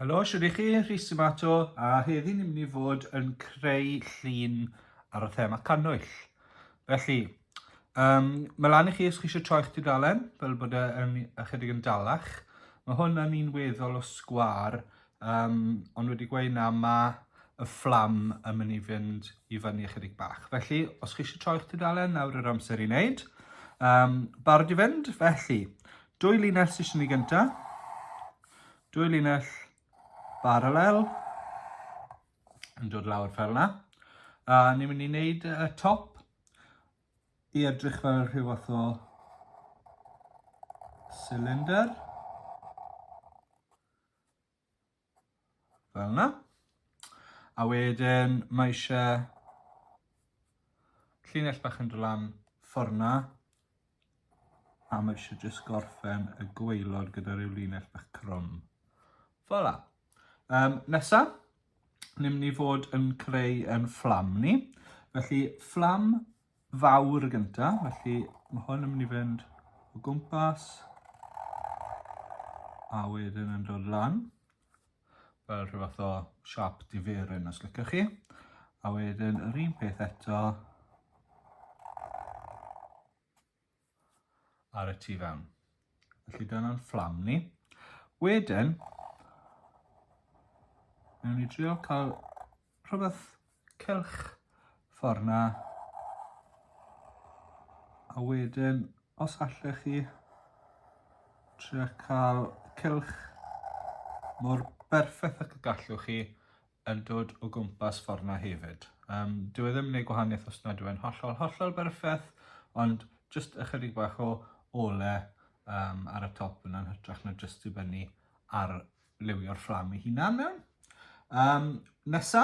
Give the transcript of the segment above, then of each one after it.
Helo, siwr i chi, Rhys Padarn, a heddi ni'n mynd i fod yn creu llun ar y thema Cannwyll. Felly, mae lan i chi os chi eisiau troi'ch dudalen, fel bod e'n ychydig yn dalach. Mae hwn yn un weddol o sgwar, ond wedi gweud na mae y fflam yn mynd i fynd i fyny ychydig bach. Felly, os chi eisiau troi'ch dudalen, nawr yw'r amser i wneud. Barod i fynd, felly, 2 linell sy'n eisiau ni gyntaf. 2 linell paralel yn dod lawr fel yna. A ni'n mynd i wneud y top i edrych fel rhyw fath o cylinder. Fel yna. A wedyn mae eisiau llinell bach yn dod lan ffordd yna. A mae eisiau jyst gorffen y gwaelod gyda rhyw linell bach crwm. Fel yna. Nesa, ni'n mynd i fod yn creu yn fflam ni. Felly, fflam fawr gyntaf. Felly, mae hwn yn mynd i fynd o gwmpas. A wedyn yn dod lan. Fel rhyw fath o siap diferyn os lycach chi. A wedyn yr un peth eto. Ar y tu fewn. Felly, dyna'n fflam ni. Wedyn, ni'n mynd i drio cael rhywbeth cylch ffordd yna. A wedyn, os allech chi trio cael cylch mor berffaith ac y gallwch chi yn dod o gwmpas ffordd yna hefyd. Dyw e ddim yn gwneud gwahaniaeth os nad yw e'n hollol berffaith, ond jyst ychydig bach o ole ar y top yna'n hytrach na jyst dibynnu ar liwio'r fflam ei hunan mewn. Nesa,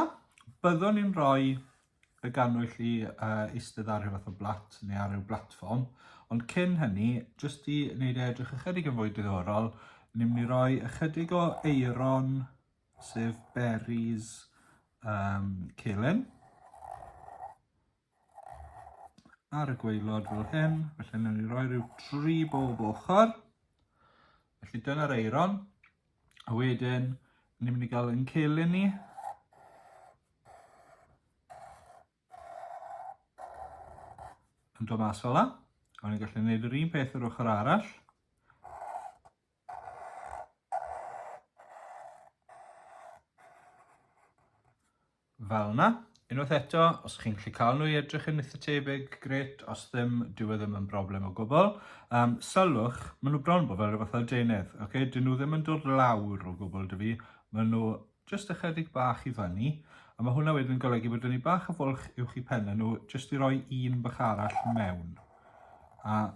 byddwn ni'n rhoi y Cannwyll i eistedd ar rhyw fath o blat neu ar ryw blatfform, ond cyn hynny, jyst i wneud edrych ychydig yn fwy diddorol, ni'n mynd i roi ychydig o eiron, sef berries celyn, ar y gwaelod fel hyn. Felly ni'n mynd i roi rhyw 3 bob ochr. Felly dyna'r eiron, a wedyn ni'n mynd i gael yn celyn ni. Yn dod mas fel yna. A ni'n gallu gwneud yr un peth yr ochr arall. Fel yna. Unwaith eto, os chi'n gallu cael nhw i edrych yn eitha tebyg, grêt. Os ddim, dyw e ddim yn broblem o gwbl. Sylwch, maen nhw bron bod fel rhywbeth o deunydd. Dyn nhw ddim yn dod lawr o gwbl dy fi. Maen nhw jyst ychydig bach i fyny. A mae hwnna wedyn yn golygu bod ni bach o fwlch uwch i pennau nhw, jyst i roi un bach arall mewn. A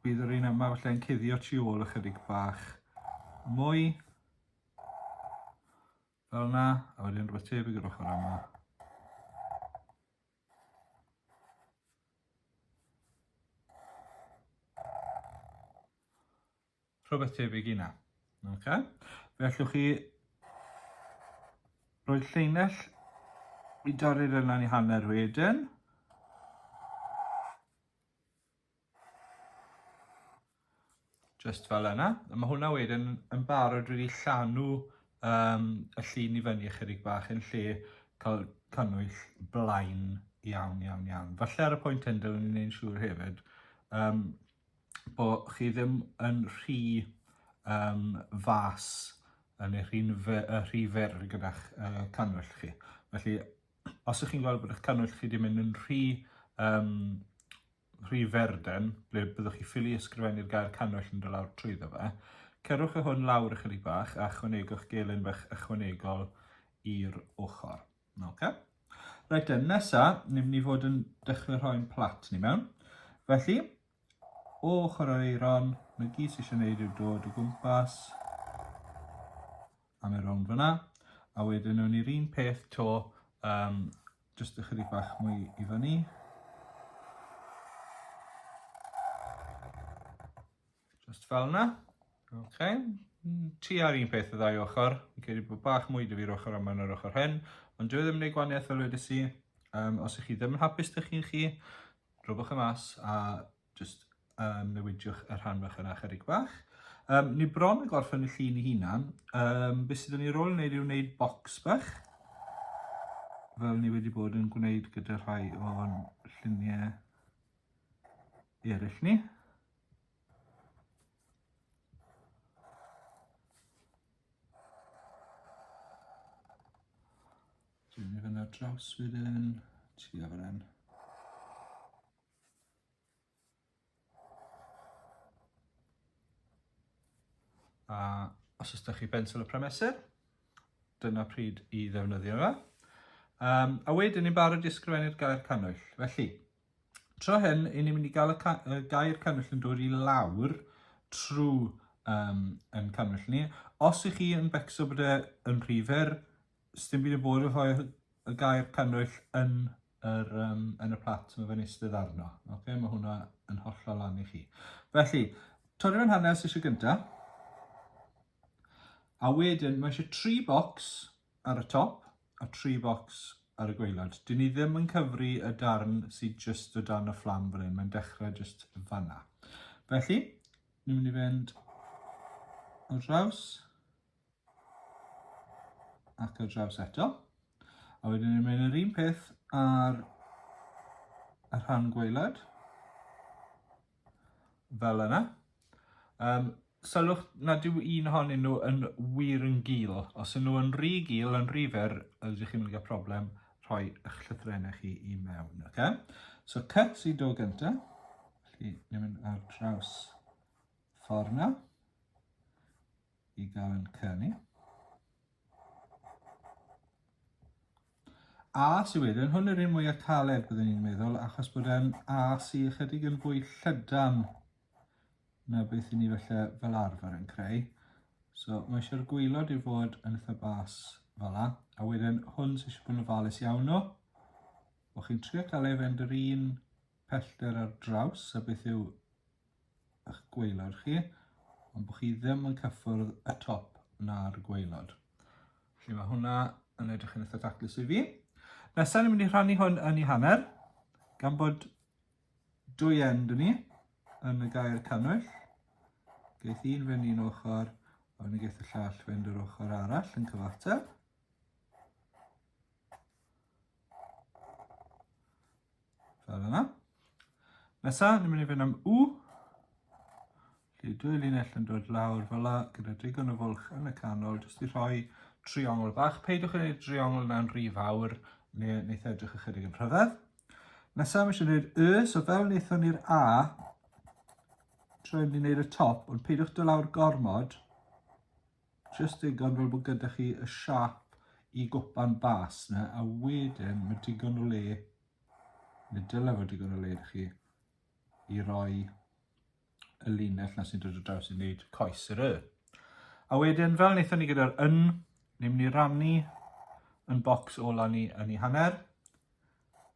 bydd yr un yma falle'n cuddio tu ôl ychydig bach mwy. Fel yna, a wedyn rhywbeth tebyg yr ochr yma. Rhywbeth tebyg i na. Fe allwch chi rhoi llinell i dorri'r yna i hanner wedyn. Just fel yna. A mae hwnna wedyn yn barod wedi llanw y llun i fyny ychydig bach yn lle cael Cannwyll blaen iawn. Falle ar y pwynt hyn dylwn ni'n siŵr hefyd bod chi ddim yn rhy fas yn rhy fyr gyda'ch Cannwyll chi. Felly, os ych chi'n gweld bod eich Cannwyll chi wedi mynd yn rhy ferden, ble byddwch chi ffili ysgrifennu'r gair Cannwyll yn dod lawr trwyddo fe, cerwch y hwn lawr ychydig bach a ychwanegwch gelyn bach ychwanegol i'r ochr. Reit, nesa, ni'n mynd i fod yn dechrau rhoi'n plat ni mewn. Felly, o ochr o'r eiron, mae gyd sy'n eisiau gwneud yw dod o gwmpas am y rownd fyna, a wedyn nhw'n i'r un peth to, jyst ychydig bach mwy i fyny. Just fel yna. Ti ar un peth y ddau ochr. Fi'n credu bod bach mwy dy fi'r ochr yma yn yr ochr hyn, ond dyw e ddim yn gwneud gwahaniaeth fel wedys i. Os ych chi ddim yn hapus dych chi'n chi, drwbwch y mas a just newidiwch yr rhan bach yna chydig bach. Ni bron yn gorffen y llun ei hunan. Beth sydd yn ei rôl wneud yw wneud bocs bach. Fel ni wedi bod yn gwneud gyda rhai o'n lluniau eraill ni. Dwi'n mynd fyna draws wedyn, ti a fan hyn. A os oes ydych chi bensel y premesur, dyna pryd i ddefnyddio fe. A wedyn ni'n barod i ysgrifennu'r gair Cannwyll. Felly, tro hyn, i ni'n mynd i gael y gair Cannwyll yn dod i lawr trwy yn Cannwyll ni. Os ych chi yn becso bod yn rhifr, sdim byd yn bod yn rhoi y gair Cannwyll yn y plat mae fe'n eistedd arno. Okay? Mae hwnna yn hollol lan i chi. Felly, torri fe'n hanes eisiau gyntaf. A wedyn, mae eisiau 3 bocs ar y top a 3 bocs ar y gwaelod. Dyn ni ddim yn cyfri y darn sydd just o dan y fflam fan hyn. Mae'n dechrau just fanna. Felly, ni'n mynd i fynd o draws ac o draws eto. A wedyn ni'n mynd yr un peth ar y rhan gwaelod. Fel yna. Sylwch nad yw un ohonyn nhw yn wir yn gul. Os ydyn nhw yn rhy gul, yn rhy fyr, ydych chi'n mynd i gael problem rhoi eich llythrennau chi i mewn. Okay? So cut sy'n dod gyntaf. Felly ni'n mynd ar draws ffordd na i gael yn cynnu. A sy'n wedyn, hwn yw'r un mwyaf caled byddwn ni'n meddwl, achos bod e'n a sy'n ychydig yn fwy llydan na beth i ni felly fel arfer yn creu. So mae eisiau'r gwaelod i fod yn eitha bas fel la. A wedyn hwn sy'n eisiau bod yn ofalus iawn o. Bo chi'n trio cael ei fynd yr un pellter ar draws, a beth yw eich gwaelod chi, ond bo chi ddim yn cyffwrdd y top na'r gwaelod. Felly mae hwnna yn edrych yn eitha daclus i fi. Nesaf ni'n mynd i rhannu hwn yn ei hanner, gan bod 2 end yn ni yn y gair Cannwyll. Geith un fynd un ochr, a wedyn geith y llall fynd yr ochr arall yn cyfateb. Fel yna. Nesaf, ni'n mynd i fynd am W. Felly 2 linell yn dod lawr fel yna, gyda digon o fwlch yn y canol, jyst i rhoi triongl bach. Peidwch yn gwneud triongl na'n rhy fawr, neu wneith edrych ychydig yn rhyfedd. Nesaf, mae eisiau gwneud Y, so fel wnaethon ni'r A, trwy'n ni'n gwneud y top, ond peidwch dod lawr gormod, jyst digon fel bod gyda chi y siap i gwpan bas na, a wedyn mae digon o le, neu dyle fod digon o le ydych chi, i roi y linell na sy'n dod o draws i wneud coes yr Y. A wedyn, fel wnaethon ni gyda'r Yn, ni'n mynd i rannu yn bocs ola ni yn ei hanner,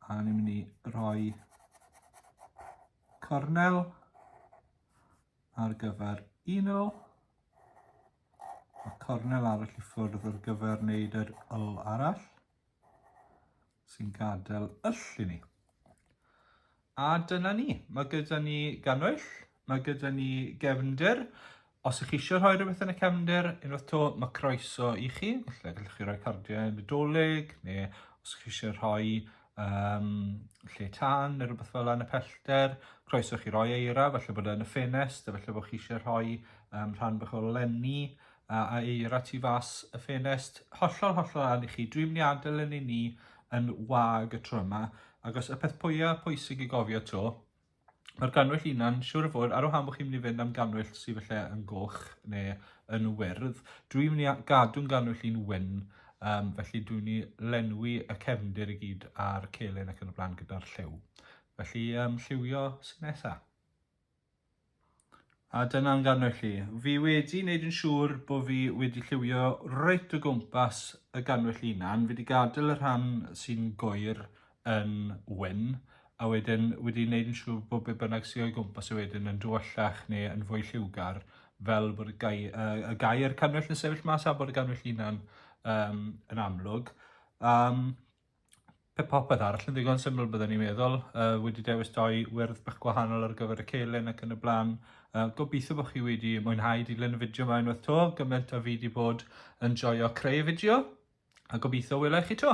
a ni'n mynd i roi cornel ar gyfer unol, a cornel arall i ffwrdd ar gyfer wneud yr L arall, sy'n gadael yll i ni. A dyna ni. Mae gyda ni Cannwyll, mae gyda ni gefndir. Os ych chi eisiau rhoi rhywbeth yn y cefndir, unwaith to, mae croeso i chi. Gallwch chi roi cardiau Nadolig, neu os ych chi eisiau rhoi lle tân neu rhywbeth fel yn y pellter, croeso chi roi eira, falle bod yn y ffenest, a falle bod chi eisiau rhoi rhan bach o lenni a eira tu fas y ffenest. Hollol an i chi. Dwi'n mynd i adael yn ni yn wag y tro yma, ac os y peth pwyaf pwysig i gofio to, mae'r Cannwyll unan, siŵr o fod, ar wahân bod chi'n mynd i fynd am Cannwyll sydd felly yn goch neu yn wyrdd, dwi'n mynd i gadw'n Cannwyll un wyn, felly dwi'n mynd i lenwi y cefndir i gyd ar celyn ac yn y blaen gyda'r lliw. Felly lliwio sy'n nesaf. A dyna'n Cannwyll i. Fi wedi wneud yn siŵr bod fi wedi lliwio reit o gwmpas y Cannwyll unan. Fi wedi gadael y rhan sy'n goer yn wyn, a wedyn wedi wneud yn siŵr bod be bynnag sy'n o'i gwmpas y wedyn yn dwyllach neu yn fwy lliwgar, fel bod y gair Cannwyll yn sefyll mas a bod y Cannwyll unan yn amlwg. popeth arall yn ddigon syml byddwn ni'n meddwl. Wedi dewis 2 wyrdd bach gwahanol ar gyfer y celyn ac yn y blaen. Gobeithio bod chi wedi mwynhau dilyn y fideo yma unwaith to, gymaint a fi wedi bod yn joio creu y fideo, a gobeithio welai chi to.